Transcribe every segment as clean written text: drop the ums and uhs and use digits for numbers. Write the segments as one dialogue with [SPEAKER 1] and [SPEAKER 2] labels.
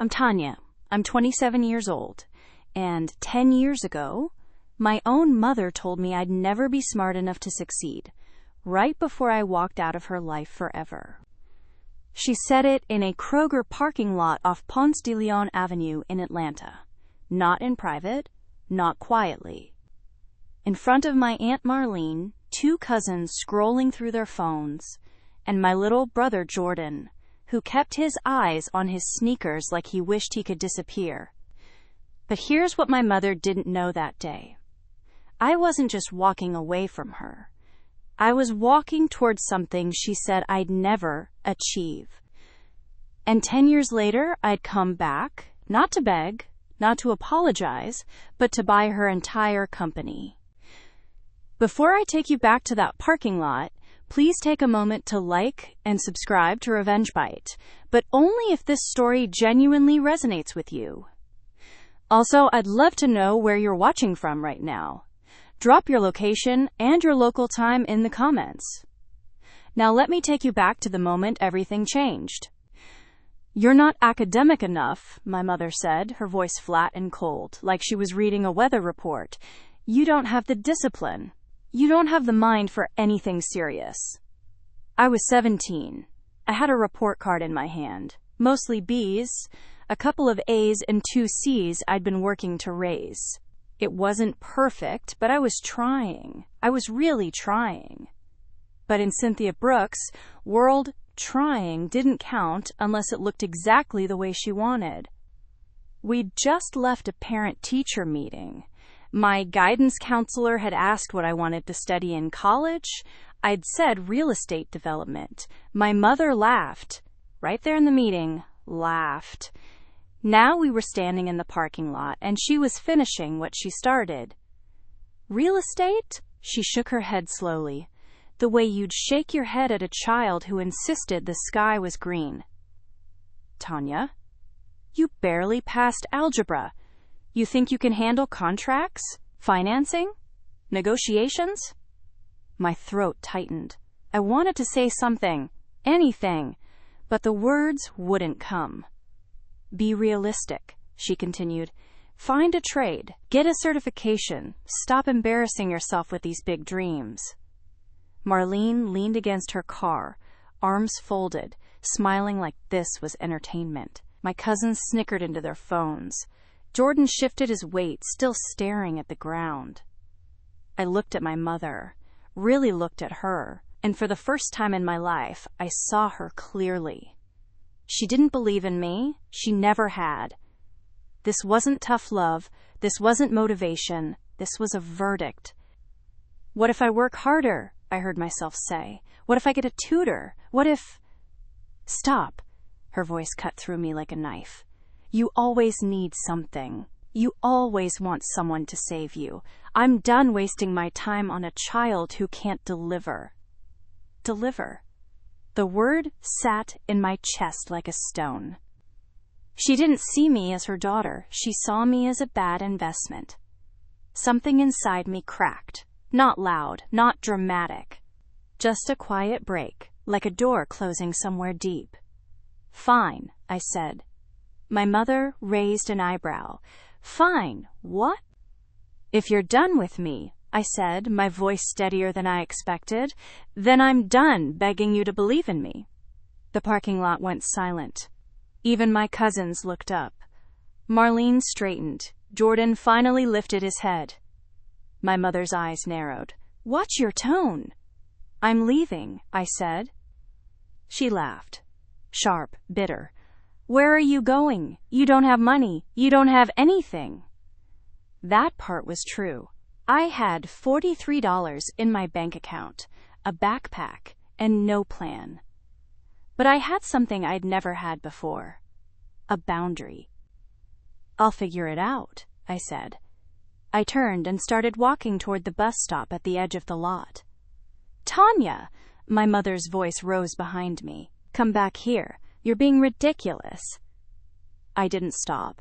[SPEAKER 1] I'm Tanya. I'm 27 years old, and 10 years ago, my own mother told me I'd never be smart enough to succeed, right before I walked out of her life forever. She said it in a Kroger parking lot off Ponce de Leon Avenue in Atlanta. Not in private, not quietly. In front of my Aunt Marlene, two cousins scrolling through their phones, and my little brother Jordan, who kept his eyes on his sneakers like he wished he could disappear. But here's what my mother didn't know that day. I wasn't just walking away from her. I was walking towards something she said I'd never achieve. And 10 years later, I'd come back, not to beg, not to apologize, but to buy her entire company. Before I take you back to that parking lot, please take a moment to like and subscribe to Revenge Bite, but only if this story genuinely resonates with you. Also, I'd love to know where you're watching from right now. Drop your location and your local time in the comments. Now let me take you back to the moment everything changed. "You're not academic enough," my mother said, her voice flat and cold, like she was reading a weather report. "You don't have the discipline. You don't have the mind for anything serious." I was 17. I had a report card in my hand, mostly B's, a couple of A's and 2 C's I'd been working to raise. It wasn't perfect, but I was trying. I was really trying. But in Cynthia Brooks' world, trying didn't count unless it looked exactly the way she wanted. We'd just left a parent-teacher meeting. My guidance counselor had asked what I wanted to study in college. I'd said real estate development. My mother laughed. Right there in the meeting, laughed. Now we were standing in the parking lot, and she was finishing what she started. "Real estate?" She shook her head slowly, the way you'd shake your head at a child who insisted the sky was green. "Tanya, you barely passed algebra. You think you can handle contracts? Financing? Negotiations?" My throat tightened. I wanted to say something, anything, but the words wouldn't come. "Be realistic," she continued. "Find a trade. Get a certification. Stop embarrassing yourself with these big dreams." Marlene leaned against her car, arms folded, smiling like this was entertainment. My cousins snickered into their phones. Jordan shifted his weight, still staring at the ground. I looked at my mother, really looked at her, and for the first time in my life, I saw her clearly. She didn't believe in me. She never had. This wasn't tough love. This wasn't motivation. This was a verdict. "What if I work harder?" I heard myself say. "What if I get a tutor? What if—" "Stop." Her voice cut through me like a knife. "You always need something. You always want someone to save you. I'm done wasting my time on a child who can't deliver." Deliver. The word sat in my chest like a stone. She didn't see me as her daughter. She saw me as a bad investment. Something inside me cracked. Not loud, not dramatic. Just a quiet break, like a door closing somewhere deep. "Fine," I said. My mother raised an eyebrow. "Fine, what?" "If you're done with me," I said, my voice steadier than I expected, "then I'm done begging you to believe in me." The parking lot went silent. Even my cousins looked up. Marlene straightened. Jordan finally lifted his head. My mother's eyes narrowed. "Watch your tone." "I'm leaving," I said. She laughed. Sharp, bitter. "Where are you going? You don't have money. You don't have anything." That part was true. I had $43 in my bank account, a backpack, and no plan. But I had something I'd never had before. A boundary. "I'll figure it out," I said. I turned and started walking toward the bus stop at the edge of the lot. "Tanya!" My mother's voice rose behind me. "Come back here. You're being ridiculous." I didn't stop.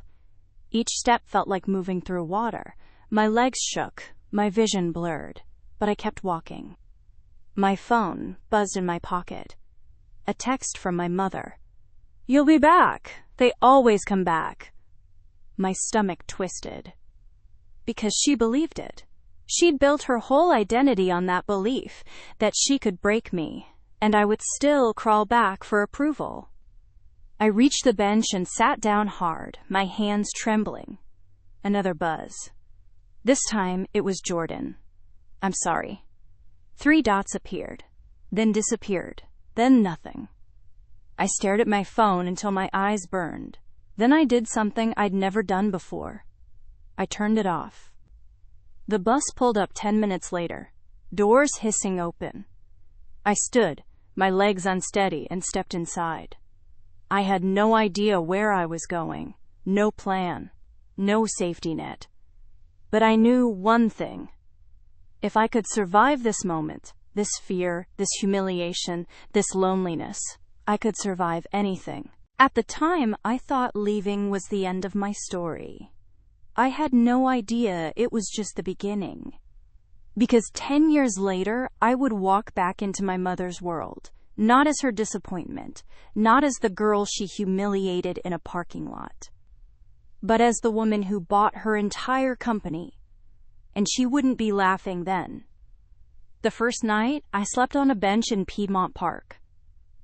[SPEAKER 1] Each step felt like moving through water. My legs shook, my vision blurred, but I kept walking. My phone buzzed in my pocket. A text from my mother. "You'll be back. They always come back. My stomach twisted. Because she believed it. She'd built her whole identity on that belief that she could break me, and I would still crawl back for approval. I reached the bench and sat down hard, my hands trembling. Another buzz. This time it was Jordan. I'm sorry. 3 dots appeared, then disappeared, then nothing. I stared at my phone until my eyes burned. Then I did something I'd never done before. I turned it off. The bus pulled up 10 minutes later, doors hissing open. I stood, my legs unsteady, and stepped inside. I had no idea where I was going, no plan, no safety net. But I knew one thing. If I could survive this moment, this fear, this humiliation, this loneliness, I could survive anything. At the time, I thought leaving was the end of my story. I had no idea it was just the beginning. Because 10 years later, I would walk back into my mother's world, not as her disappointment, not as the girl she humiliated in a parking lot, but as the woman who bought her entire company. And she wouldn't be laughing then. The first night, I slept on a bench in Piedmont Park.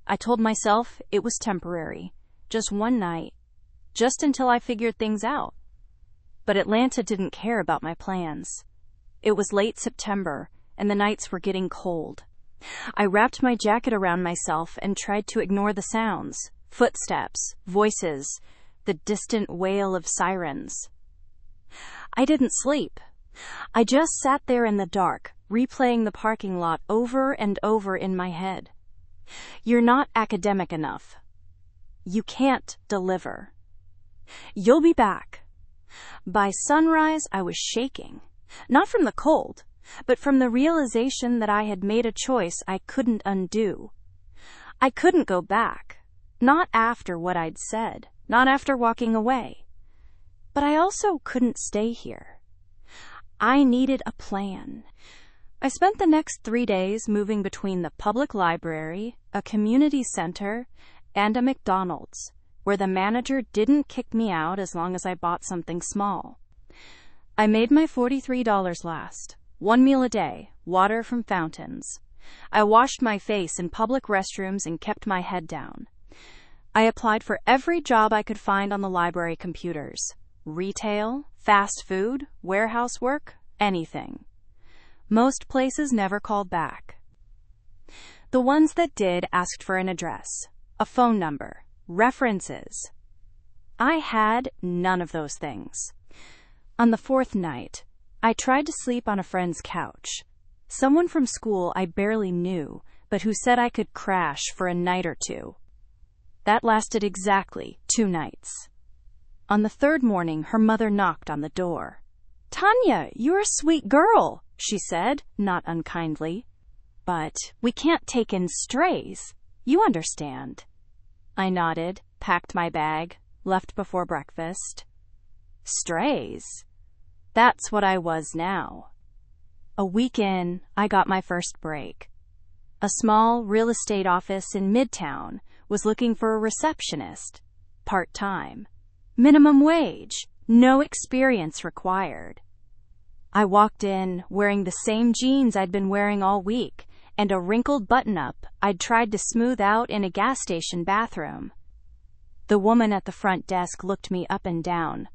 [SPEAKER 1] I told myself it was temporary, just one night, just until I figured things out. But Atlanta didn't care about my plans. It was late September, and the nights were getting cold. I wrapped my jacket around myself and tried to ignore the sounds, footsteps, voices, the distant wail of sirens. I didn't sleep. I just sat there in the dark, replaying the parking lot over and over in my head. You're not academic enough. You can't deliver. You'll be back. By sunrise, I was shaking, not from the cold, but from the realization that I had made a choice I couldn't undo. I couldn't go back, not after what I'd said, not after walking away. But I also couldn't stay here. I needed a plan. I spent the next 3 days moving between the public library, a community center, and a McDonald's, where the manager didn't kick me out as long as I bought something small. I made my $43 last. 1 meal a day, water from fountains. I washed my face in public restrooms and kept my head down. I applied for every job I could find on the library computers. Retail, fast food, warehouse work, anything. Most places never called back. The ones that did asked for an address, a phone number, references. I had none of those things. On the 4th night, I tried to sleep on a friend's couch. Someone from school I barely knew, but who said I could crash for a night or 2. That lasted exactly 2 nights. On the 3rd morning, her mother knocked on the door. "Tanya, you're a sweet girl," she said, not unkindly. "But we can't take in strays. You understand." I nodded, packed my bag, left before breakfast. Strays. That's what I was now. A week in, I got my first break. A small real estate office in Midtown was looking for a receptionist, part-time. Minimum wage, no experience required. I walked in wearing the same jeans I'd been wearing all week and a wrinkled button-up I'd tried to smooth out in a gas station bathroom. The woman at the front desk looked me up and down.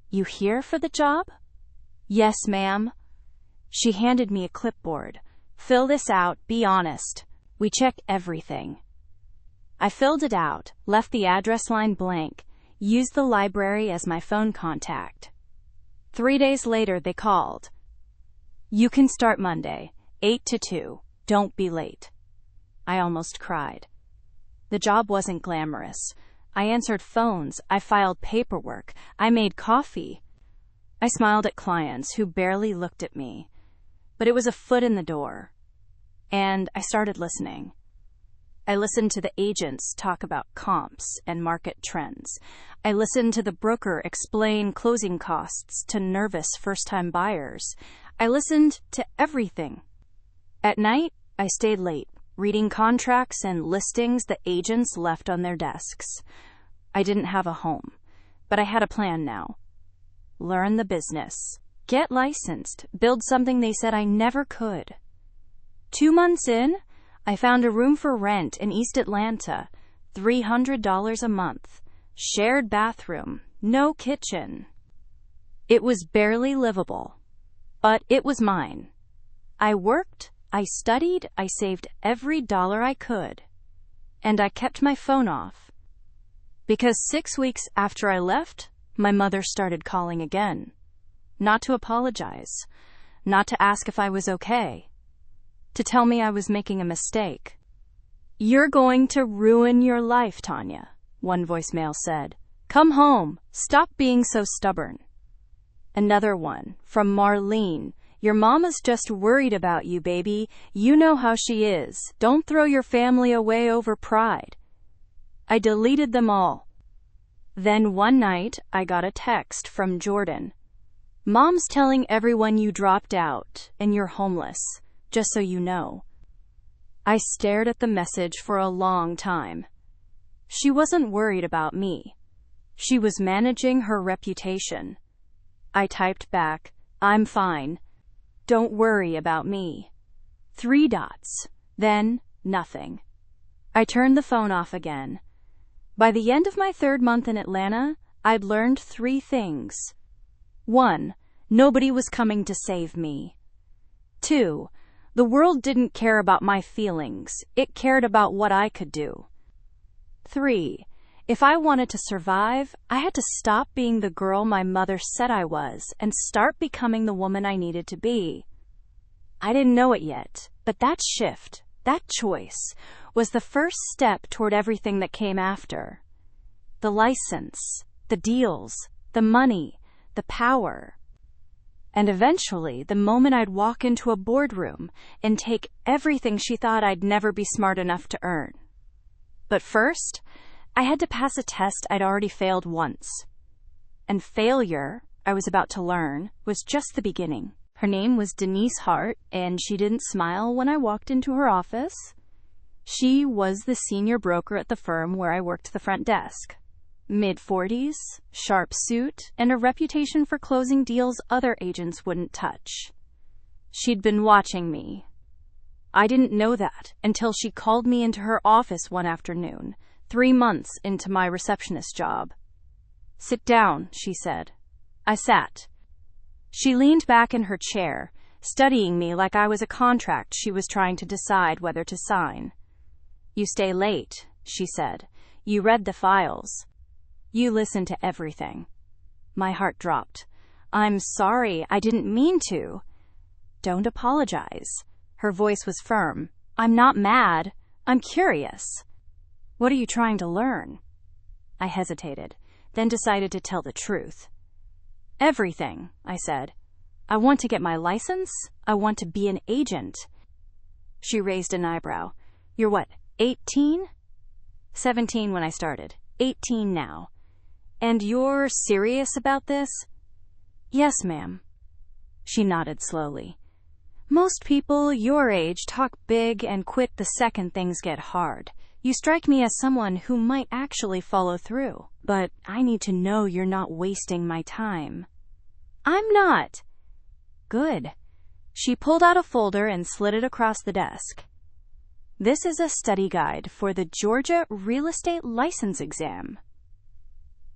[SPEAKER 1] "You here for the job?" "Yes, ma'am." She handed me a clipboard. "Fill this out, be honest. We check everything." I filled it out, left the address line blank, used the library as my phone contact. 3 days later, they called. "You can start Monday, 8 to 2. Don't be late." I almost cried. The job wasn't glamorous. I answered phones, I filed paperwork, I made coffee. I smiled at clients who barely looked at me. But it was a foot in the door. And I started listening. I listened to the agents talk about comps and market trends. I listened to the broker explain closing costs to nervous first-time buyers. I listened to everything. At night, I stayed late, reading contracts and listings the agents left on their desks. I didn't have a home, but I had a plan now. Learn the business. Get licensed. Build something they said I never could. 2 months in, I found a room for rent in East Atlanta, $300 a month. Shared bathroom, no kitchen. It was barely livable, but it was mine. I worked, I studied, I saved every dollar I could. And I kept my phone off. Because 6 weeks after I left, my mother started calling again. Not to apologize, not to ask if I was okay, to tell me I was making a mistake. "You're going to ruin your life, Tanya," one voicemail said. "Come home. Stop being so stubborn." Another one, from Marlene. "Your mama's just worried about you, baby. You know how she is. Don't throw your family away over pride." I deleted them all. Then one night, I got a text from Jordan. "Mom's telling everyone you dropped out and you're homeless, just so you know." I stared at the message for a long time. She wasn't worried about me. She was managing her reputation. I typed back, "I'm fine. Don't worry about me." 3 dots. Then, nothing. I turned the phone off again. By the end of my 3rd month in Atlanta, I'd learned 3 things. 1. Nobody was coming to save me. 2. The world didn't care about my feelings. It cared about what I could do. 3. If I wanted to survive, I had to stop being the girl my mother said I was and start becoming the woman I needed to be. I didn't know it yet, but that shift, that choice, was the first step toward everything that came after. The license, the deals, the money, the power. And eventually, the moment I'd walk into a boardroom and take everything she thought I'd never be smart enough to earn. But first, I had to pass a test I'd already failed once. And failure, I was about to learn, was just the beginning. Her name was Denise Hart, and she didn't smile when I walked into her office. She was the senior broker at the firm where I worked the front desk. Mid-40s, sharp suit, and a reputation for closing deals other agents wouldn't touch. She'd been watching me. I didn't know that until she called me into her office one afternoon, 3 months into my receptionist job. "Sit down," she said. I sat. She leaned back in her chair, studying me like I was a contract she was trying to decide whether to sign. "You stay late," she said. "You read the files. You listen to everything." My heart dropped. "I'm sorry, I didn't mean to." "Don't apologize." Her voice was firm. "I'm not mad. I'm curious." "What are you trying to learn?" I hesitated, then decided to tell the truth. "Everything," I said. "I want to get my license. I want to be an agent." She raised an eyebrow. "You're what, 18? 17 when I started. 18 now. And you're serious about this?" "Yes, ma'am." She nodded slowly. "Most people your age talk big and quit the second things get hard. You strike me as someone who might actually follow through. But I need to know you're not wasting my time." "I'm not." "Good." She pulled out a folder and slid it across the desk. "This is a study guide for the Georgia Real Estate License Exam.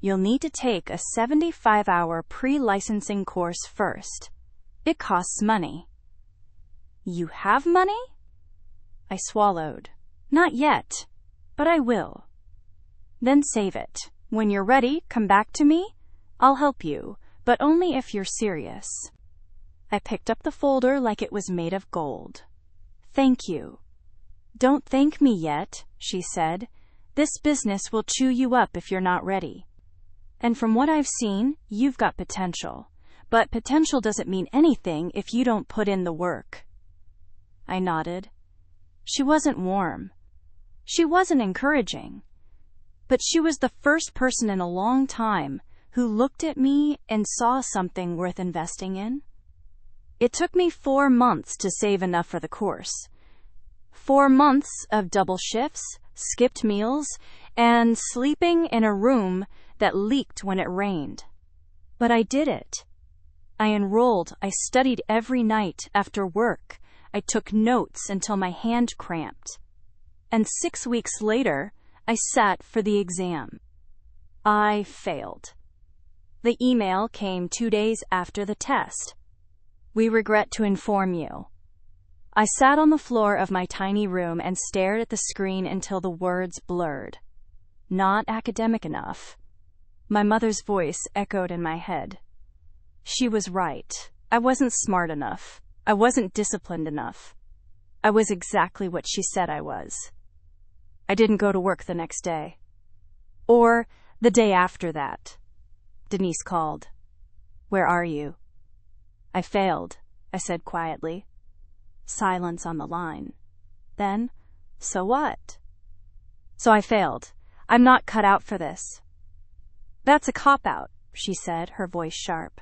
[SPEAKER 1] You'll need to take a 75-hour pre-licensing course first. It costs money." "You have money?" I swallowed. "Not yet, but I will." "Then save it. When you're ready, come back to me. I'll help you, but only if you're serious." I picked up the folder like it was made of gold. "Thank you." "Don't thank me yet," she said. "This business will chew you up if you're not ready. And from what I've seen, you've got potential. But potential doesn't mean anything if you don't put in the work." I nodded. She wasn't warm. She wasn't encouraging. But she was the first person in a long time who looked at me and saw something worth investing in. It took me 4 months to save enough for the course. 4 months of double shifts, skipped meals, and sleeping in a room that leaked when it rained. But I did it. I enrolled. I studied every night after work. I took notes until my hand cramped. And 6 weeks later, I sat for the exam. I failed. The email came 2 days after the test. We regret to inform you. I sat on the floor of my tiny room and stared at the screen until the words blurred. Not academic enough. My mother's voice echoed in my head. She was right. I wasn't smart enough. I wasn't disciplined enough. I was exactly what she said I was. I didn't go to work the next day. Or the day after that. Denise called. "Where are you?" "I failed," I said quietly. Silence on the line. Then, "So what?" "So I failed. I'm not cut out for this." "That's a cop-out," she said, her voice sharp.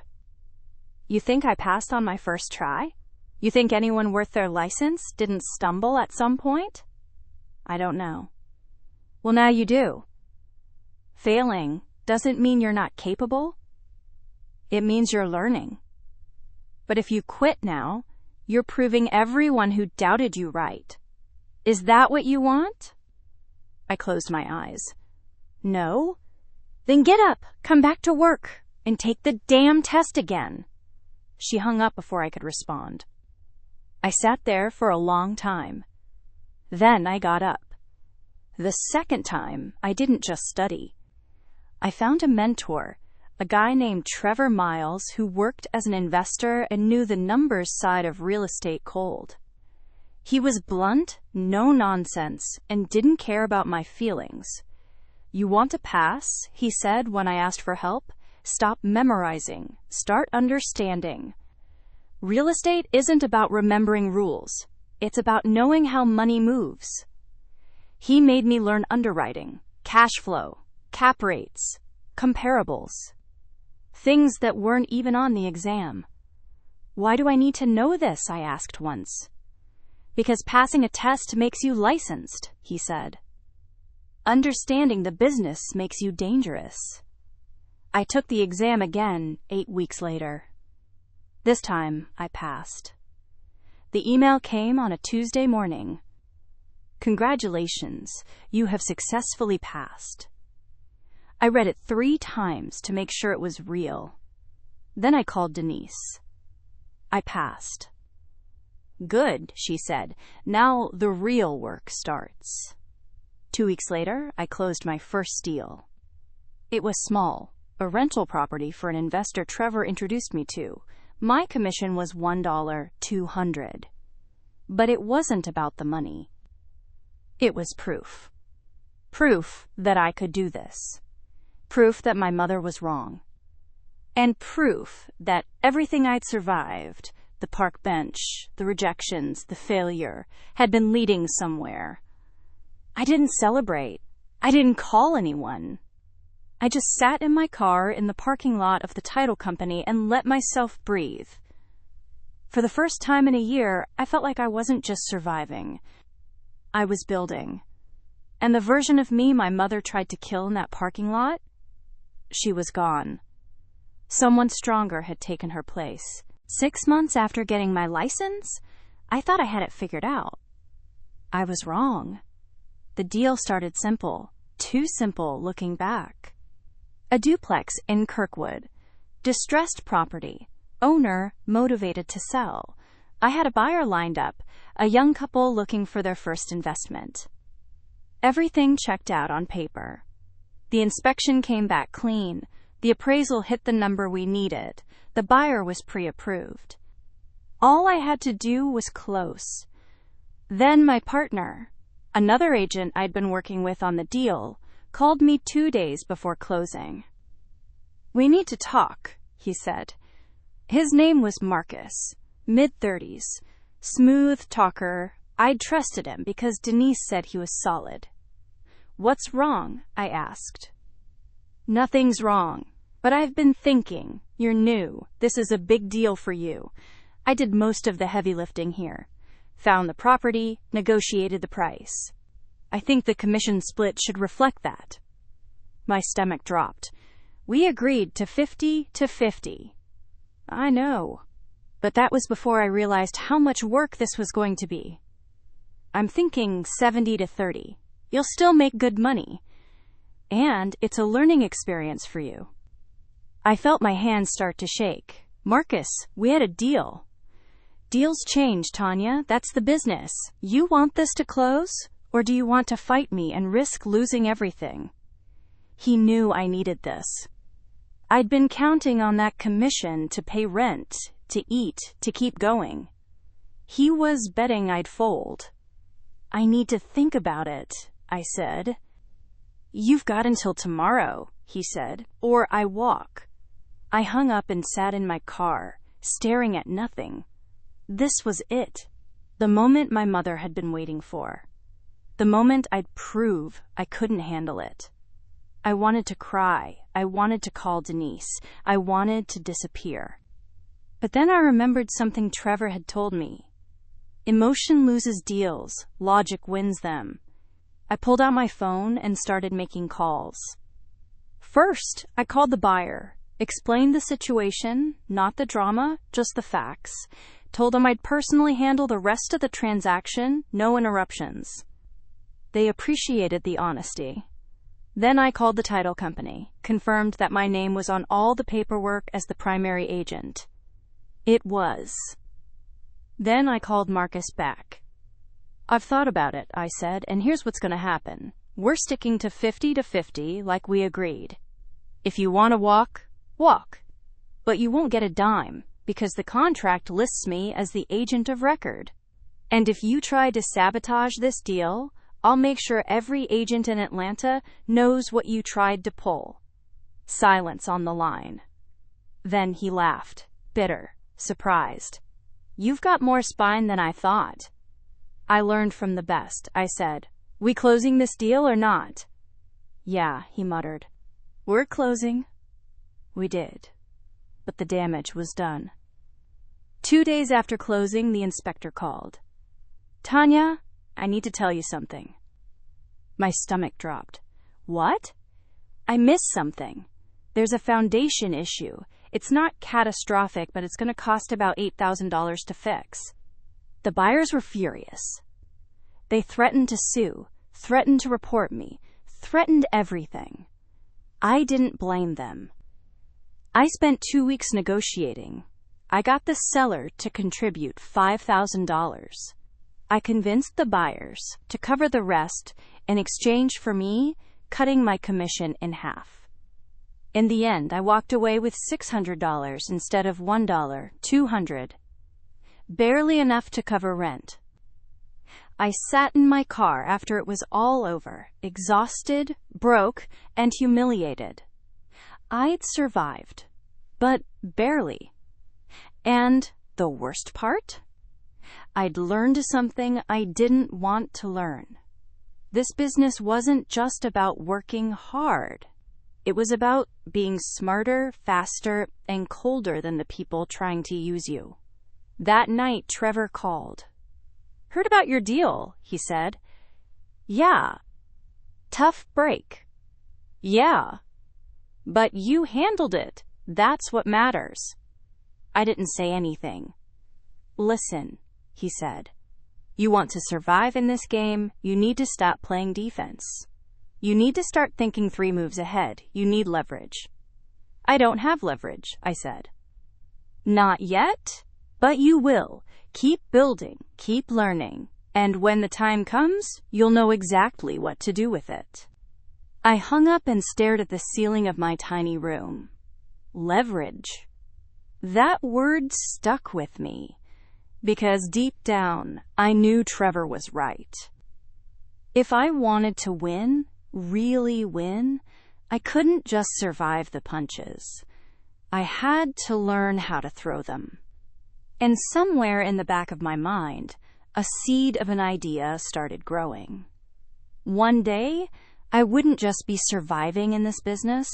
[SPEAKER 1] "You think I passed on my first try? You think anyone worth their license didn't stumble at some point?" "I don't know." "Well, now you do. Failing doesn't mean you're not capable. It means you're learning. But if you quit now, you're proving everyone who doubted you right. Is that what you want?" I closed my eyes. "No." "Then get up, come back to work, and take the damn test again." She hung up before I could respond. I sat there for a long time. Then I got up. The second time, I didn't just study. I found a mentor, a guy named Trevor Miles who worked as an investor and knew the numbers side of real estate cold. He was blunt, no nonsense, and didn't care about my feelings. "You want to pass," he said when I asked for help. "Stop memorizing. Start understanding. Real estate isn't about remembering rules. It's about knowing how money moves." He made me learn underwriting, cash flow, cap rates, comparables. Things that weren't even on the exam. "Why do I need to know this?" I asked once. "Because passing a test makes you licensed," he said. "Understanding the business makes you dangerous." I took the exam again 8 weeks later. This time, I passed. The email came on a Tuesday morning. "Congratulations, you have successfully passed." I read it 3 times to make sure it was real. Then I called Denise. "I passed." "Good," she said. "Now the real work starts." 2 weeks later, I closed my first deal. It was small, a rental property for an investor Trevor introduced me to. My commission was $1.200. But it wasn't about the money. It was proof. Proof that I could do this. Proof that my mother was wrong. And proof that everything I'd survived, the park bench, the rejections, the failure, had been leading somewhere. I didn't celebrate. I didn't call anyone. I just sat in my car in the parking lot of the title company and let myself breathe. For the first time in a year, I felt like I wasn't just surviving. I was building. And the version of me my mother tried to kill in that parking lot? She was gone. Someone stronger had taken her place. 6 months after getting my license, I thought I had it figured out. I was wrong. The deal started simple, too simple looking back. A duplex in Kirkwood. Distressed property. Owner motivated to sell. I had a buyer lined up, a young couple looking for their first investment. Everything checked out on paper. The inspection came back clean. The appraisal hit the number we needed. The buyer was pre-approved. All I had to do was close. Then my partner, another agent I'd been working with on the deal, called me 2 days before closing. "We need to talk," he said. His name was Marcus, mid-30s, smooth talker. I'd trusted him because Denise said he was solid. "What's wrong?" I asked. "Nothing's wrong, but I've been thinking. You're new. This is a big deal for you. I did most of the heavy lifting here. Found the property, negotiated the price. I think the commission split should reflect that. My stomach dropped. We agreed to 50-50. I know. But that was before I realized how much work this was going to be. I'm thinking 70-30. You'll still make good money. And it's a learning experience for you. I felt my hands start to shake. Marcus, we had a deal. Deals change, Tanya. That's the business. You want this to close? Or do you want to fight me and risk losing everything? He knew I needed this. I'd been counting on that commission to pay rent, to eat, to keep going. He was betting I'd fold. I need to think about it, I said. You've got until tomorrow, he said, or I walk. I hung up and sat in my car, staring at nothing. This was it. The moment my mother had been waiting for. The moment I'd prove I couldn't handle it. I wanted to cry. I wanted to call Denise. I wanted to disappear. But then I remembered something Trevor had told me. Emotion loses deals. Logic wins them. I pulled out my phone and started making calls. First, I called the buyer, explained the situation, not the drama, just the facts, told them I'd personally handle the rest of the transaction, no interruptions. They appreciated the honesty. Then I called the title company, confirmed that my name was on all the paperwork as the primary agent. It was. Then I called Marcus back. I've thought about it, I said, and here's what's going to happen. We're sticking to 50-50 like we agreed. If you want to walk, walk. But you won't get a dime, because the contract lists me as the agent of record. And if you try to sabotage this deal, I'll make sure every agent in Atlanta knows what you tried to pull. Silence on the line. Then he laughed, bitter, surprised. You've got more spine than I thought. I learned from the best, I said. We closing this deal or not? Yeah, he muttered. We're closing. We did. But the damage was done. 2 days after closing, the inspector called. Tanya, I need to tell you something. My stomach dropped. What? I missed something. There's a foundation issue. It's not catastrophic, but it's going to cost about $8,000 to fix. The buyers were furious. They threatened to sue, threatened to report me, threatened everything. I didn't blame them. I spent 2 weeks negotiating. I got the seller to contribute $5,000. I convinced the buyers to cover the rest in exchange for me cutting my commission in half. In the end, I walked away with $600 instead of $1, $200. Barely enough to cover rent. I sat in my car after it was all over, exhausted, broke, and humiliated. I'd survived, but barely. And the worst part? I'd learned something I didn't want to learn. This business wasn't just about working hard. It was about being smarter, faster, and colder than the people trying to use you. That night, Trevor called. Heard about your deal, he said. Yeah. Tough break. Yeah. But you handled it. That's what matters. I didn't say anything. Listen, he said. You want to survive in this game, you need to stop playing defense. You need to start thinking 3 moves ahead. You need leverage. I don't have leverage, I said. Not yet? But you will. Keep building, keep learning, and when the time comes, you'll know exactly what to do with it. I hung up and stared at the ceiling of my tiny room. Leverage. That word stuck with me, because deep down, I knew Trevor was right. If I wanted to win, really win, I couldn't just survive the punches. I had to learn how to throw them. And somewhere in the back of my mind, a seed of an idea started growing. One day, I wouldn't just be surviving in this business.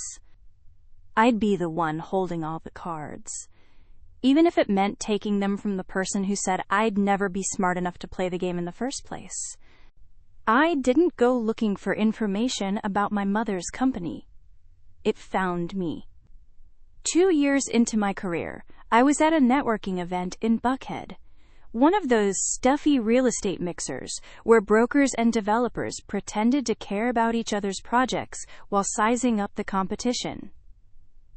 [SPEAKER 1] I'd be the one holding all the cards, even if it meant taking them from the person who said I'd never be smart enough to play the game in the first place. I didn't go looking for information about my mother's company. It found me. 2 years into my career, I was at a networking event in Buckhead, one of those stuffy real estate mixers where brokers and developers pretended to care about each other's projects while sizing up the competition.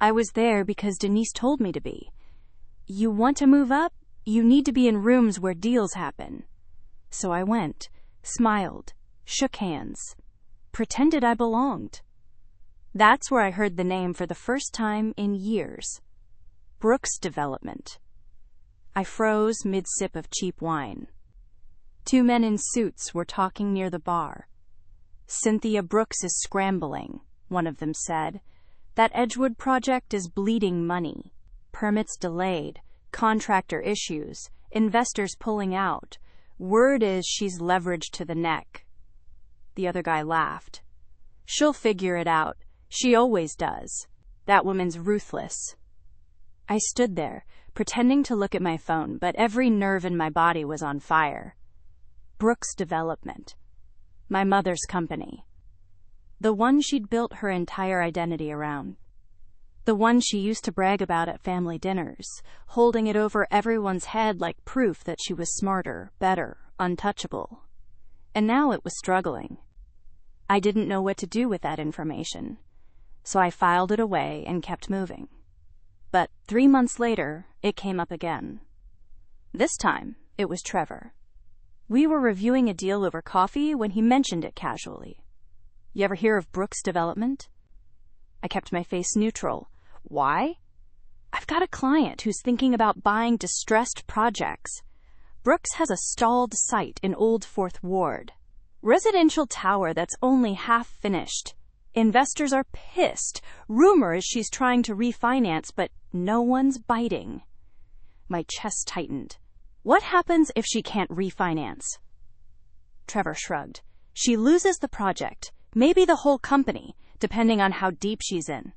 [SPEAKER 1] I was there because Denise told me to be. You want to move up? You need to be in rooms where deals happen. So I went, smiled, shook hands, pretended I belonged. That's where I heard the name for the first time in years. Brooks Development. I froze mid-sip of cheap wine. 2 men in suits were talking near the bar. Cynthia Brooks is scrambling, one of them said. That Edgewood project is bleeding money. Permits delayed, contractor issues, investors pulling out. Word is she's leveraged to the neck. The other guy laughed. She'll figure it out. She always does. That woman's ruthless. I stood there, pretending to look at my phone, but every nerve in my body was on fire. Brooks Development. My mother's company. The one she'd built her entire identity around. The one she used to brag about at family dinners, holding it over everyone's head like proof that she was smarter, better, untouchable. And now it was struggling. I didn't know what to do with that information, so I filed it away and kept moving. But 3 months later, it came up again. This time, it was Trevor. We were reviewing a deal over coffee when he mentioned it casually. You ever hear of Brooks Development? I kept my face neutral. Why? I've got a client who's thinking about buying distressed projects. Brooks has a stalled site in Old Fourth Ward. Residential tower that's only half finished. Investors are pissed. Rumor is she's trying to refinance, but no one's biting. My chest tightened. What happens if she can't refinance? Trevor shrugged. She loses the project, maybe the whole company, depending on how deep she's in.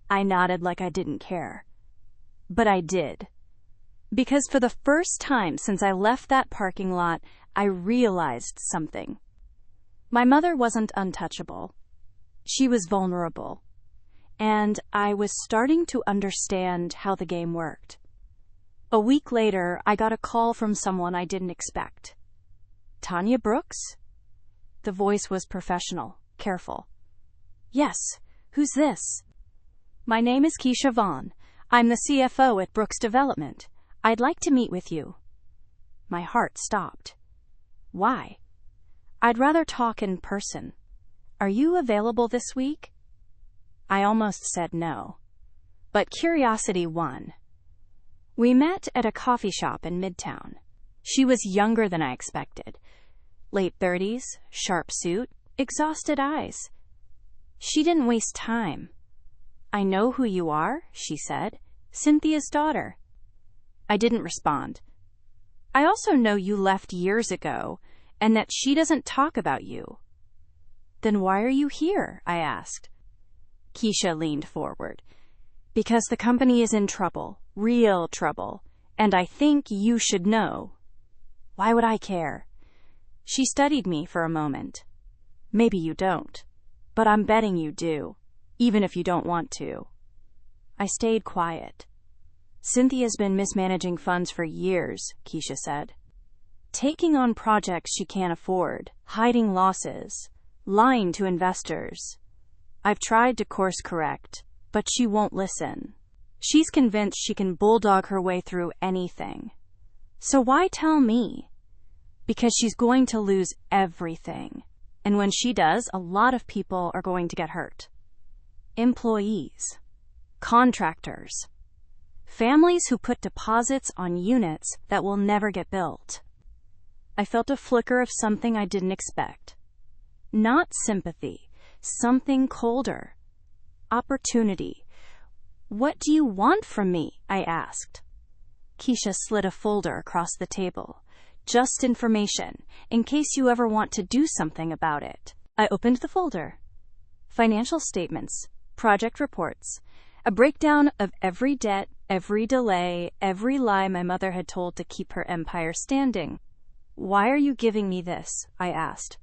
[SPEAKER 1] I nodded like I didn't care. But I did. Because for the first time since I left that parking lot, I realized something. My mother wasn't untouchable. She was vulnerable. And I was starting to understand how the game worked. A week later, I got a call from someone I didn't expect. Tanya Brooks? The voice was professional, careful. Yes, who's this? My name is Keisha Vaughn. I'm the CFO at Brooks Development. I'd like to meet with you. My heart stopped. Why? I'd rather talk in person. Are you available this week? I almost said no. But curiosity won. We met at a coffee shop in Midtown. She was younger than I expected. Late 30s, sharp suit, exhausted eyes. She didn't waste time. I know who you are, she said. Cynthia's daughter. I didn't respond. I also know you left years ago, and that she doesn't talk about you. Then why are you here? I asked. Keisha leaned forward. Because the company is in trouble, real trouble, and I think you should know. Why would I care? She studied me for a moment. Maybe you don't, but I'm betting you do, even if you don't want to. I stayed quiet. Cynthia's been mismanaging funds for years, Keisha said. Taking on projects she can't afford, hiding losses, lying to investors. I've tried to course correct, but she won't listen. She's convinced she can bulldog her way through anything. So why tell me? Because she's going to lose everything. And when she does, a lot of people are going to get hurt. Employees. Contractors. Families who put deposits on units that will never get built. I felt a flicker of something I didn't expect. Not sympathy, something colder. Opportunity. What do you want from me? I asked. Keisha slid a folder across the table. Just information, in case you ever want to do something about it. I opened the folder. Financial statements, project reports, a breakdown of every debt, every delay, every lie my mother had told to keep her empire standing. Why are you giving me this? I asked.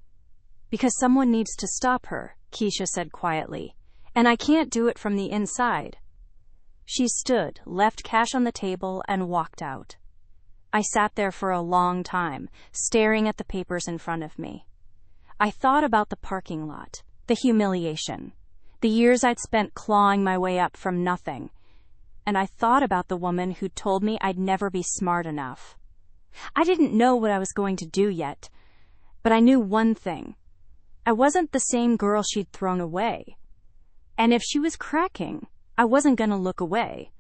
[SPEAKER 1] Because someone needs to stop her, Keisha said quietly. And I can't do it from the inside. She stood, left cash on the table, and walked out. I sat there for a long time, staring at the papers in front of me. I thought about the parking lot, the humiliation, the years I'd spent clawing my way up from nothing. And I thought about the woman who told me I'd never be smart enough. I didn't know what I was going to do yet, but I knew one thing. I wasn't the same girl she'd thrown away. And if she was cracking, I wasn't going to look away.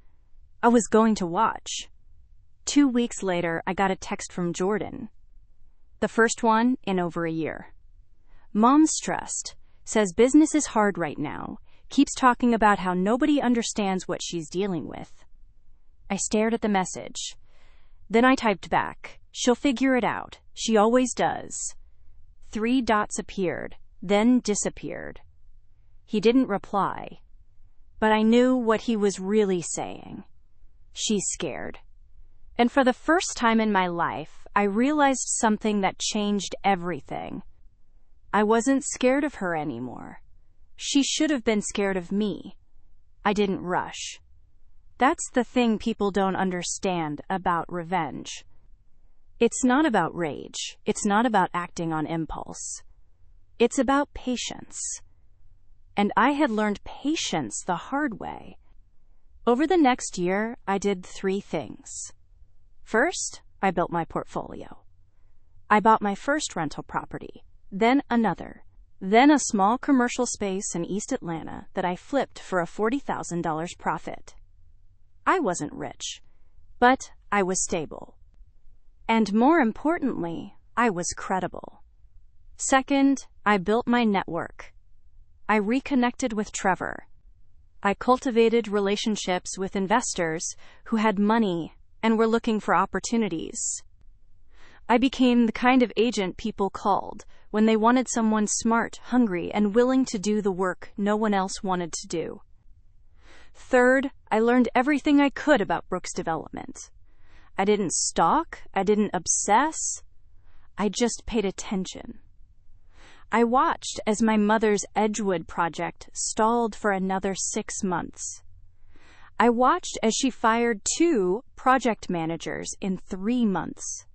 [SPEAKER 1] I was going to watch. 2 weeks later, I got a text from Jordan. The first one in over a year. Mom's stressed, says business is hard right now, keeps talking about how nobody understands what she's dealing with. I stared at the message. Then I typed back, she'll figure it out. She always does. 3 dots appeared, then disappeared. He didn't reply. But I knew what he was really saying. She's scared. And for the first time in my life, I realized something that changed everything. I wasn't scared of her anymore. She should have been scared of me. I didn't rush. That's the thing people don't understand about revenge. It's not about rage. It's not about acting on impulse. It's about patience. And I had learned patience the hard way. Over the next year, I did 3 things. First, I built my portfolio. I bought my first rental property, then another, then a small commercial space in East Atlanta that I flipped for a $40,000 profit. I wasn't rich, but I was stable. And more importantly, I was credible. Second, I built my network. I reconnected with Trevor. I cultivated relationships with investors who had money and were looking for opportunities. I became the kind of agent people called when they wanted someone smart, hungry, and willing to do the work no one else wanted to do. Third, I learned everything I could about Brooks Development. I didn't stalk, I didn't obsess, I just paid attention. I watched as my mother's Edgewood project stalled for another 6 months. I watched as she fired 2 project managers in 3 months.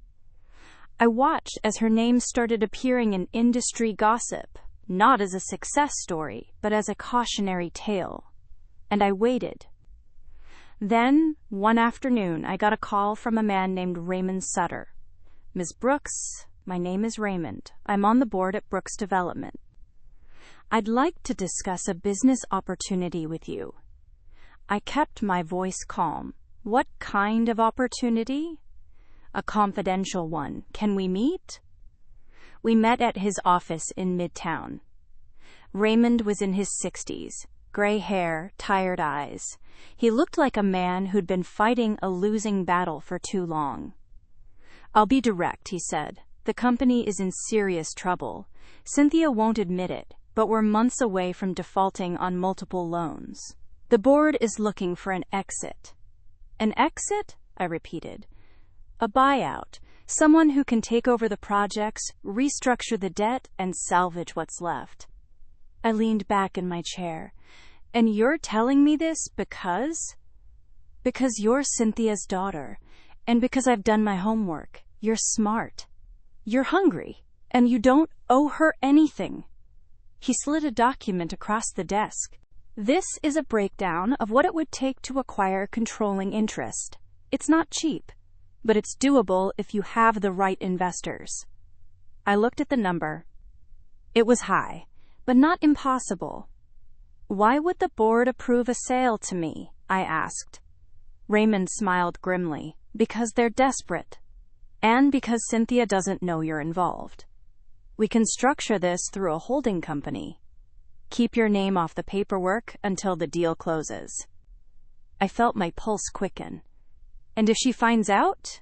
[SPEAKER 1] I watched as her name started appearing in industry gossip, not as a success story, but as a cautionary tale. And I waited. Then, one afternoon, I got a call from a man named Raymond Sutter. Ms. Brooks, my name is Raymond. I'm on the board at Brooks Development. I'd like to discuss a business opportunity with you. I kept my voice calm. What kind of opportunity? A confidential one. Can we meet? We met at his office in Midtown. Raymond was in his 60s, gray hair, tired eyes. He looked like a man who'd been fighting a losing battle for too long. I'll be direct, he said. The company is in serious trouble. Cynthia won't admit it, but we're months away from defaulting on multiple loans. The board is looking for an exit. An exit? I repeated. A buyout. Someone who can take over the projects, restructure the debt, and salvage what's left. I leaned back in my chair. And you're telling me this because? Because you're Cynthia's daughter, and because I've done my homework. You're smart. You're hungry, and you don't owe her anything. He slid a document across the desk. This is a breakdown of what it would take to acquire controlling interest. It's not cheap, but it's doable if you have the right investors. I looked at the number. It was high, but not impossible. Why would the board approve a sale to me? I asked. Raymond smiled grimly. Because they're desperate. And because Cynthia doesn't know you're involved. We can structure this through a holding company. Keep your name off the paperwork until the deal closes. I felt my pulse quicken. And if she finds out?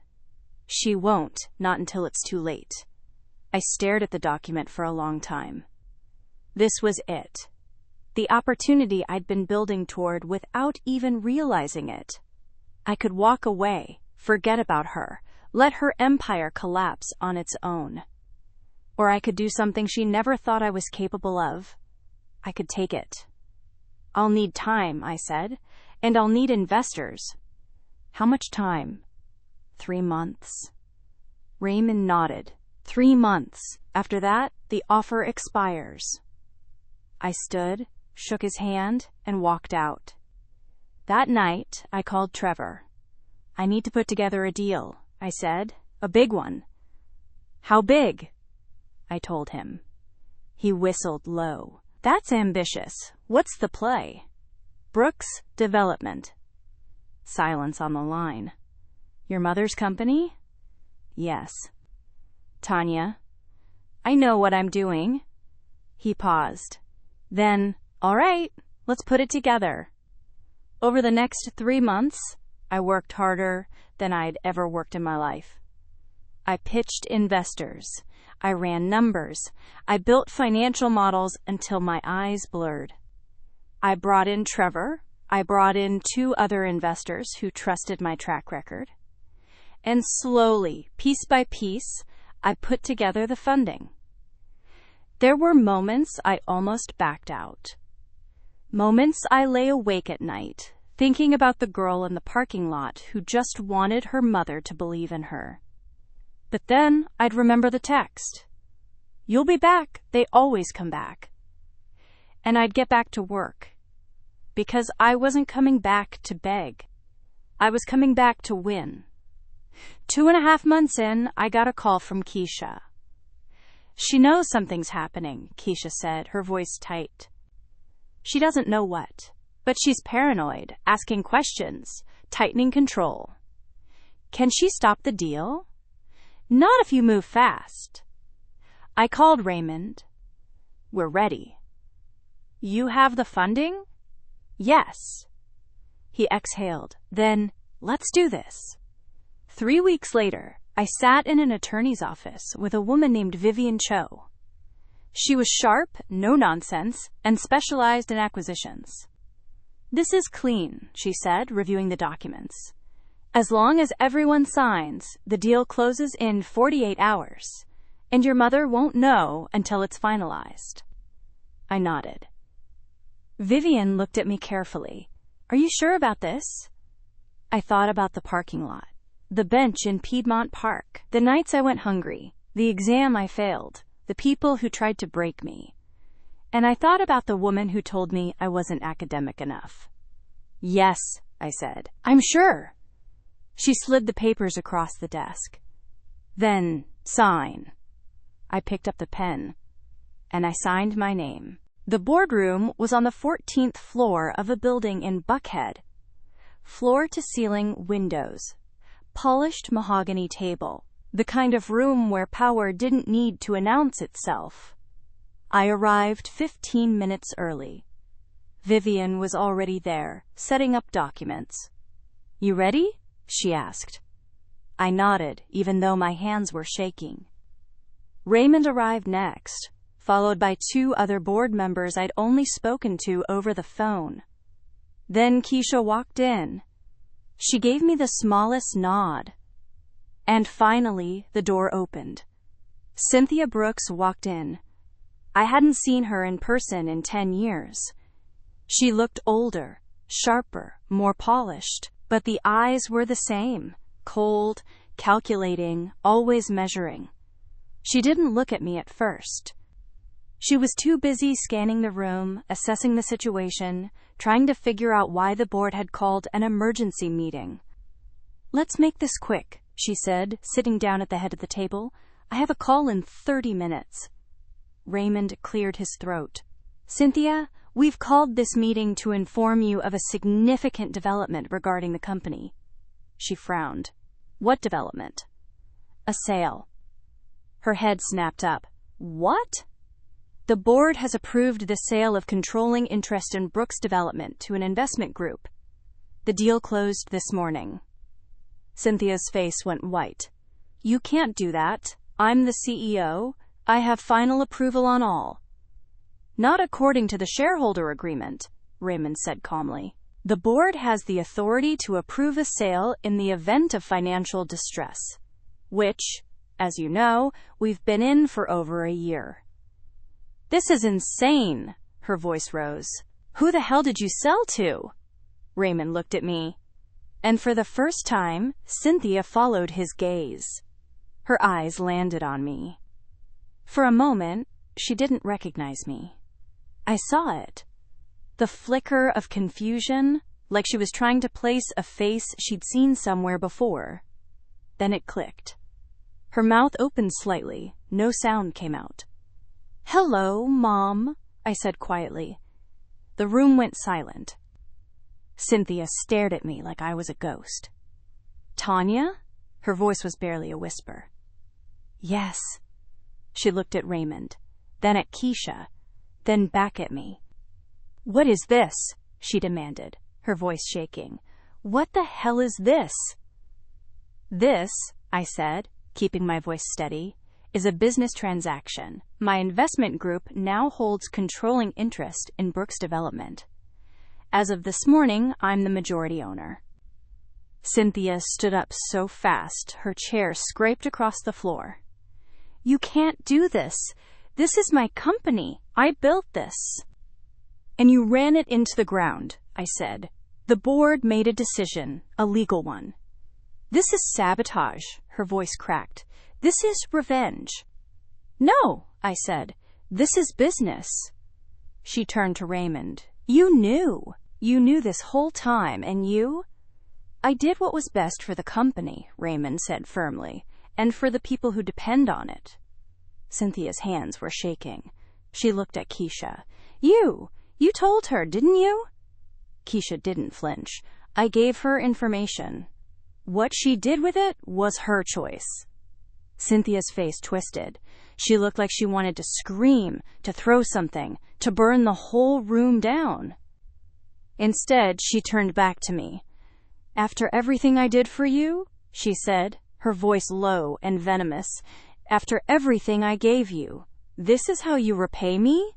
[SPEAKER 1] She won't, not until it's too late. I stared at the document for a long time. This was it. The opportunity I'd been building toward without even realizing it. I could walk away, forget about her, let her empire collapse on its own. Or I could do something she never thought I was capable of. I could take it. I'll need time, I said, and I'll need investors. How much time? 3 months. Raymond nodded. 3 months. After that, the offer expires. I stood, shook his hand, and walked out. That night, I called Trevor. I need to put together a deal, I said. A big one. How big? I told him. He whistled low. That's ambitious. What's the play? Brooks Development. Silence on the line. Your mother's company? Yes. Tanya. I know what I'm doing. He paused. Then, all right, let's put it together. Over the next 3 months, I worked harder than I'd ever worked in my life. I pitched investors. I ran numbers. I built financial models until my eyes blurred. I brought in Trevor. I brought in 2 other investors who trusted my track record. And slowly, piece by piece, I put together the funding. There were moments I almost backed out. Moments I lay awake at night, thinking about the girl in the parking lot who just wanted her mother to believe in her. But then I'd remember the text. You'll be back. They always come back. And I'd get back to work. Because I wasn't coming back to beg. I was coming back to win. 2.5 months in, I got a call from Keisha. She knows something's happening, Keisha said, her voice tight. She doesn't know what, but she's paranoid, asking questions, tightening control. Can she stop the deal? Not if you move fast. I called Raymond. We're ready. You have the funding? Yes. He exhaled. Then, let's do this. 3 weeks later, I sat in an attorney's office with a woman named Vivian Cho. She was sharp, no nonsense, and specialized in acquisitions. This is clean, she said, reviewing the documents. As long as everyone signs, the deal closes in 48 hours, and your mother won't know until it's finalized. I nodded. Vivian looked at me carefully. Are you sure about this? I thought about the parking lot, the bench in Piedmont Park, the nights I went hungry, the exam I failed, the people who tried to break me. And I thought about the woman who told me I wasn't academic enough. Yes, I said. I'm sure. She slid the papers across the desk. Then, sign. I picked up the pen, and I signed my name. The boardroom was on the 14th floor of a building in Buckhead. Floor-to-ceiling windows. Polished mahogany table. The kind of room where power didn't need to announce itself. I arrived 15 minutes early. Vivian was already there, setting up documents. You ready? She asked. I nodded, even though my hands were shaking. Raymond arrived next, followed by 2 other board members I'd only spoken to over the phone. Then Keisha walked in. She gave me the smallest nod. And finally, the door opened. Cynthia Brooks walked in. I hadn't seen her in person in 10 years. She looked older, sharper, more polished, but the eyes were the same, cold, calculating, always measuring. She didn't look at me at first. She was too busy scanning the room, assessing the situation, trying to figure out why the board had called an emergency meeting. Let's make this quick, she said, sitting down at the head of the table. I have a call in 30 minutes. Raymond cleared his throat. Cynthia, we've called this meeting to inform you of a significant development regarding the company. She frowned. What development? A sale. Her head snapped up. What? The board has approved the sale of controlling interest in Brooks Development to an investment group. The deal closed this morning. Cynthia's face went white. You can't do that. I'm the CEO. I have final approval on all. Not according to the shareholder agreement, Raymond said calmly. The board has the authority to approve a sale in the event of financial distress, which, As you know, we've been in for over a year." "This is insane," her voice rose. "Who the hell did you sell to?" Raymond looked at me, and for the first time, Cynthia followed his gaze. Her eyes landed on me. For a moment, she didn't recognize me. I saw it. The flicker of confusion, like she was trying to place a face she'd seen somewhere before. Then it clicked. Her mouth opened slightly. No sound came out. "Hello, Mom," I said quietly. The room went silent. Cynthia stared at me like I was a ghost. "Tanya?" Her voice was barely a whisper. "Yes." She looked at Raymond, then at Keisha, then back at me. "What is this?" she demanded, her voice shaking. "What the hell is this?" "This," I said, keeping my voice steady, "is a business transaction. My investment group now holds controlling interest in Brooks Development. As of this morning, I'm the majority owner." Cynthia stood up so fast, her chair scraped across the floor. "You can't do this. This is my company. I built this." "And you ran it into the ground," I said. "The board made a decision, a legal one." "This is sabotage," her voice cracked. "This is revenge." "No," I said. "This is business." She turned to Raymond. You knew this whole time, and you?" "I did what was best for the company," Raymond said firmly, "and for the people who depend on it." Cynthia's hands were shaking. She looked at Keisha. You told her, didn't you?" Keisha didn't flinch. "I gave her information. What she did with it was her choice." Cynthia's face twisted. She looked like she wanted to scream, to throw something, to burn the whole room down. Instead, she turned back to me. "After everything I did for you," she said, her voice low and venomous, "after everything I gave you, this is how you repay me?"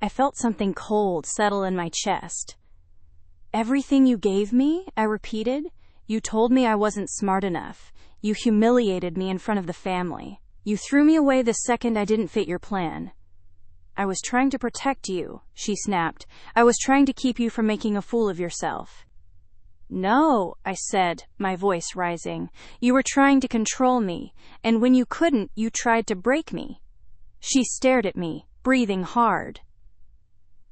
[SPEAKER 1] I felt something cold settle in my chest. "Everything you gave me?" I repeated. "You told me I wasn't smart enough. You humiliated me in front of the family. You threw me away the second I didn't fit your plan." "I was trying to protect you," she snapped. "I was trying to keep you from making a fool of yourself." "No," I said, my voice rising. "You were trying to control me, and when you couldn't, you tried to break me." She stared at me, breathing hard.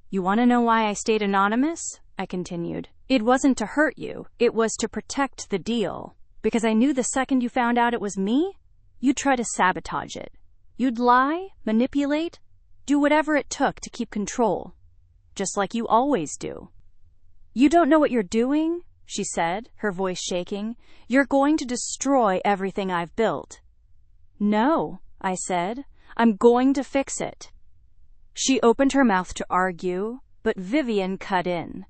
[SPEAKER 1] "You want to know why I stayed anonymous?" I continued. "It wasn't to hurt you. It was to protect the deal. Because I knew the second you found out it was me, you'd try to sabotage it. You'd lie, manipulate, do whatever it took to keep control. Just like you always do." "You don't know what you're doing," she said, her voice shaking. "You're going to destroy everything I've built." "No," I said. "I'm going to fix it." She opened her mouth to argue, but Vivian cut in.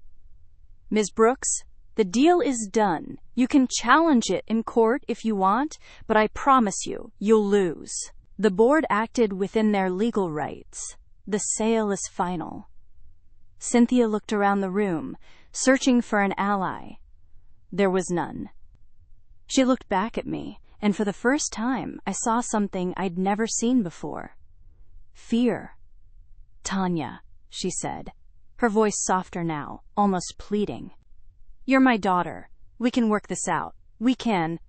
[SPEAKER 1] "Ms. Brooks, the deal is done. You can challenge it in court if you want, but I promise you'll lose. The board acted within their legal rights. The sale is final." Cynthia looked around the room, searching for an ally. There was none. She looked back at me, and for the first time, I saw something I'd never seen before. Fear. "Tanya," she said, her voice softer now, almost pleading. "You're my daughter. We can work this out. We can."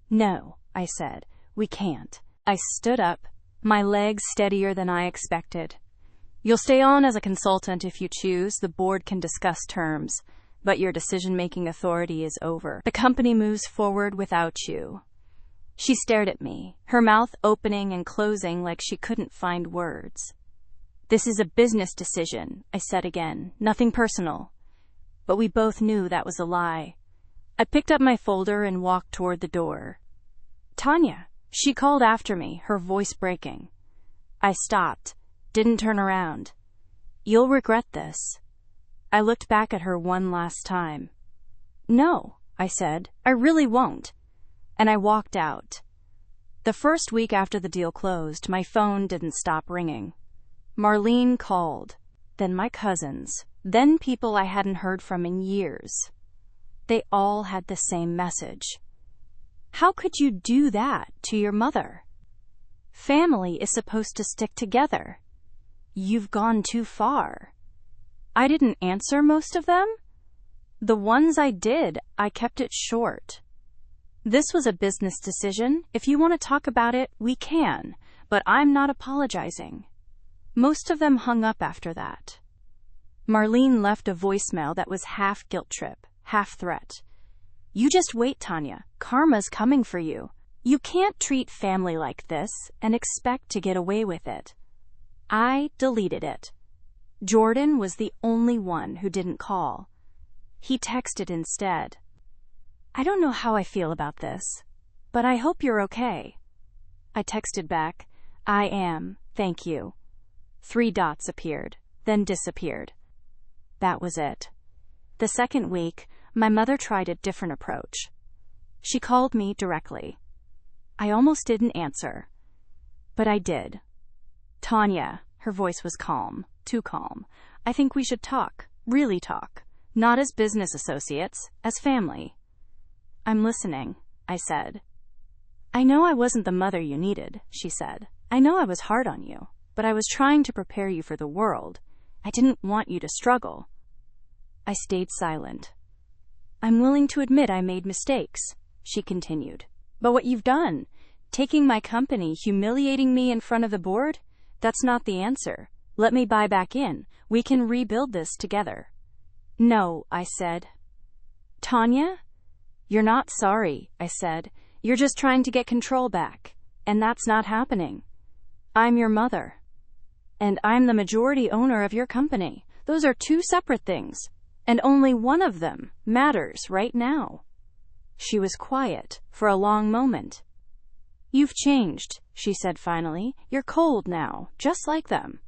[SPEAKER 1] "No," I said, "we can't." I stood up, my legs steadier than I expected. "You'll stay on as a consultant if you choose. The board can discuss terms, but your decision-making authority is over. The company moves forward without you." She stared at me, her mouth opening and closing like she couldn't find words. "This is a business decision," I said again, "nothing personal." But we both knew that was a lie. I picked up my folder and walked toward the door. "Tanya," she called after me, her voice breaking. I stopped, didn't turn around. "You'll regret this." I looked back at her one last time. "No," I said, "I really won't." And I walked out. The first week after the deal closed, my phone didn't stop ringing. Marlene called, then my cousins, then people I hadn't heard from in years. They all had the same message. How could you do that to your mother? Family is supposed to stick together. You've gone too far. I didn't answer most of them. The ones I did, I kept it short. This was a business decision. If you want to talk about it, we can, but I'm not apologizing. Most of them hung up after that. Marlene left a voicemail that was half guilt trip, half threat. You just wait, Tanya. Karma's coming for you. You can't treat family like this and expect to get away with it. I deleted it. Jordan was the only one who didn't call. He texted instead. I don't know how I feel about this, but I hope you're okay. I texted back, I am, thank you. 3 dots appeared, then disappeared. That was it. The second week, my mother tried a different approach. She called me directly. I almost didn't answer, but I did. Tanya, her voice was calm, too calm. I think we should talk, really talk, not as business associates, as family. I'm listening, I said. I know I wasn't the mother you needed, she said. I know I was hard on you, but I was trying to prepare you for the world. I didn't want you to struggle. I stayed silent. I'm willing to admit I made mistakes, she continued. But what you've done, taking my company, humiliating me in front of the board, that's not the answer. Let me buy back in. We can rebuild this together. No, I said. Tanya? You're not sorry, I said. You're just trying to get control back. And that's not happening. I'm your mother. And I'm the majority owner of your company. Those are 2 separate things. And only one of them matters right now. She was quiet for a long moment. You've changed, she said finally. You're cold now, just like them.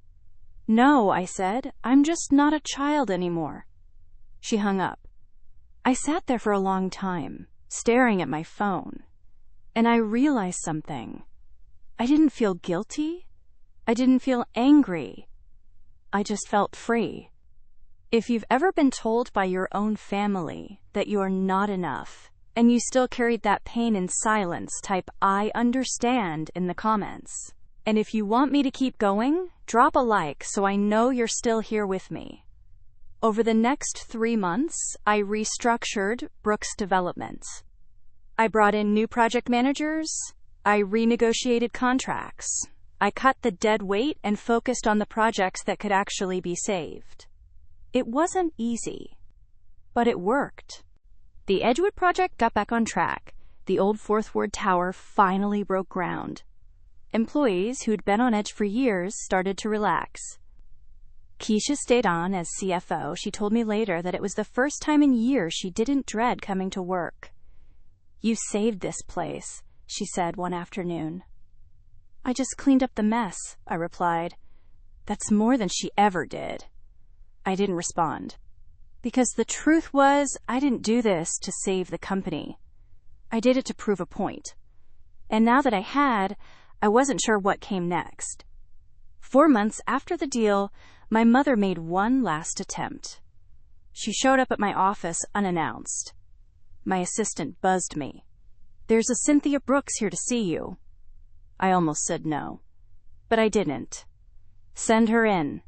[SPEAKER 1] No, I said. I'm just not a child anymore. She hung up. I sat there for a long time, staring at my phone, and I realized something. I didn't feel guilty. I didn't feel angry. I just felt free. If you've ever been told by your own family that you are not enough, and you still carried that pain in silence, type I understand in the comments. And if you want me to keep going, drop a like so I know you're still here with me. Over the next 3 months, I restructured Brooks Development. I brought in new project managers. I renegotiated contracts. I cut the dead weight and focused on the projects that could actually be saved. It wasn't easy, but it worked. The Edgewood project got back on track. The old Fourth Ward Tower finally broke ground. Employees who'd been on edge for years started to relax. Keisha stayed on as CFO. She told me later that it was the first time in years she didn't dread coming to work. You saved this place, she said one afternoon. I just cleaned up the mess, I replied. That's more than she ever did. I didn't respond. Because the truth was, I didn't do this to save the company. I did it to prove a point. And now that I had, I wasn't sure what came next. 4 months after the deal, my mother made one last attempt. She showed up at my office unannounced. My assistant buzzed me. There's a Cynthia Brooks here to see you. I almost said no, but I didn't. Send her in.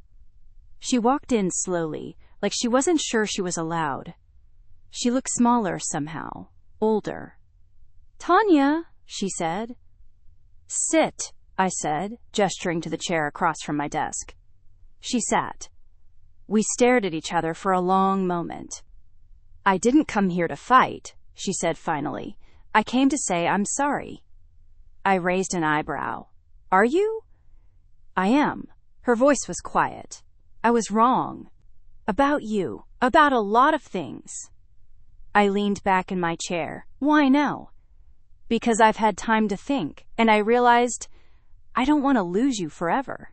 [SPEAKER 1] She walked in slowly, like she wasn't sure she was allowed. She looked smaller somehow, older. Tanya, she said. Sit, I said, gesturing to the chair across from my desk. She sat. We stared at each other for a long moment. I didn't come here to fight, she said finally. I came to say I'm sorry. I raised an eyebrow. Are you? I am. Her voice was quiet. I was wrong. About you. About a lot of things. I leaned back in my chair. Why now? Because I've had time to think, and I realized I don't want to lose you forever.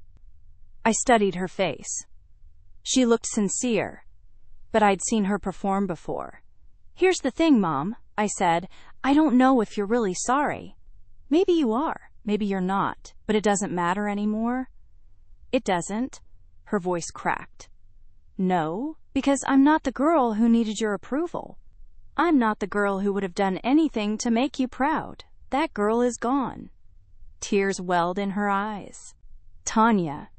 [SPEAKER 1] I studied her face. She looked sincere, but I'd seen her perform before. Here's the thing, Mom, I said. I don't know if you're really sorry. Maybe you are, maybe you're not, but it doesn't matter anymore. It doesn't. Her voice cracked. No, because I'm not the girl who needed your approval. I'm not the girl who would have done anything to make you proud. That girl is gone." Tears welled in her eyes. "Tanya,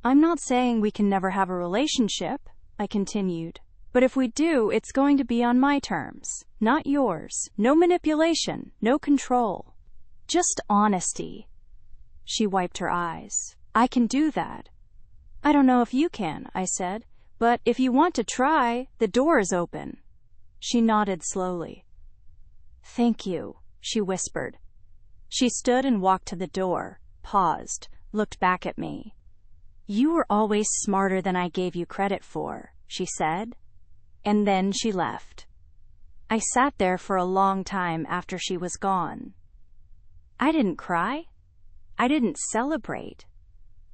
[SPEAKER 1] I'm not saying we can never have a relationship," I continued. "But if we do, it's going to be on my terms, not yours. No manipulation, no control. Just honesty." She wiped her eyes. "I can do that." "I don't know if you can," I said, "but if you want to try, the door is open." She nodded slowly. "Thank you," she whispered. She stood and walked to the door, paused, looked back at me. "You were always smarter than I gave you credit for," she said. And then she left. I sat there for a long time after she was gone. I didn't cry. I didn't celebrate.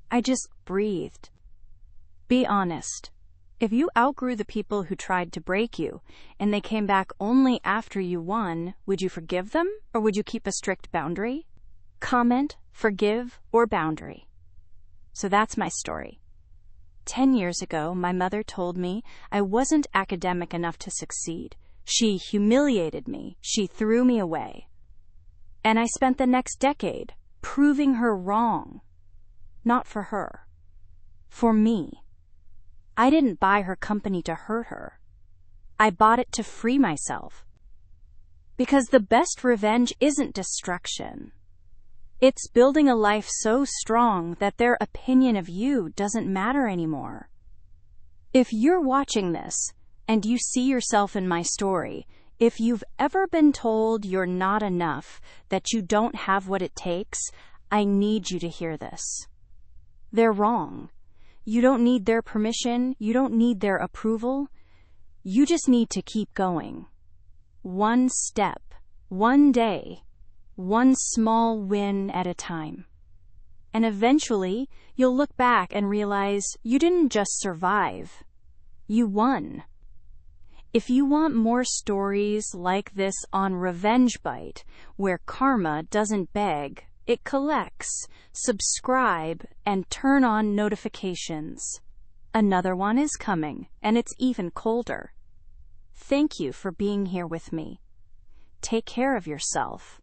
[SPEAKER 1] I just breathed. Be honest. If you outgrew the people who tried to break you, and they came back only after you won, would you forgive them, or would you keep a strict boundary? Comment, forgive, or boundary. So that's my story. 10 years ago, my mother told me I wasn't academic enough to succeed. She humiliated me. She threw me away. And I spent the next decade proving her wrong. Not for her. For me. I didn't buy her company to hurt her. I bought it to free myself. Because the best revenge isn't destruction. It's building a life so strong that their opinion of you doesn't matter anymore. If you're watching this, and you see yourself in my story, if you've ever been told you're not enough, that you don't have what it takes, I need you to hear this. They're wrong. You don't need their permission. You don't need their approval. You just need to keep going. One step, one day, one small win at a time. And eventually, you'll look back and realize you didn't just survive. You won. If you want more stories like this on Revenge Bite, where karma doesn't beg, it collects, subscribe, and turn on notifications. Another one is coming, and it's even colder. Thank you for being here with me. Take care of yourself.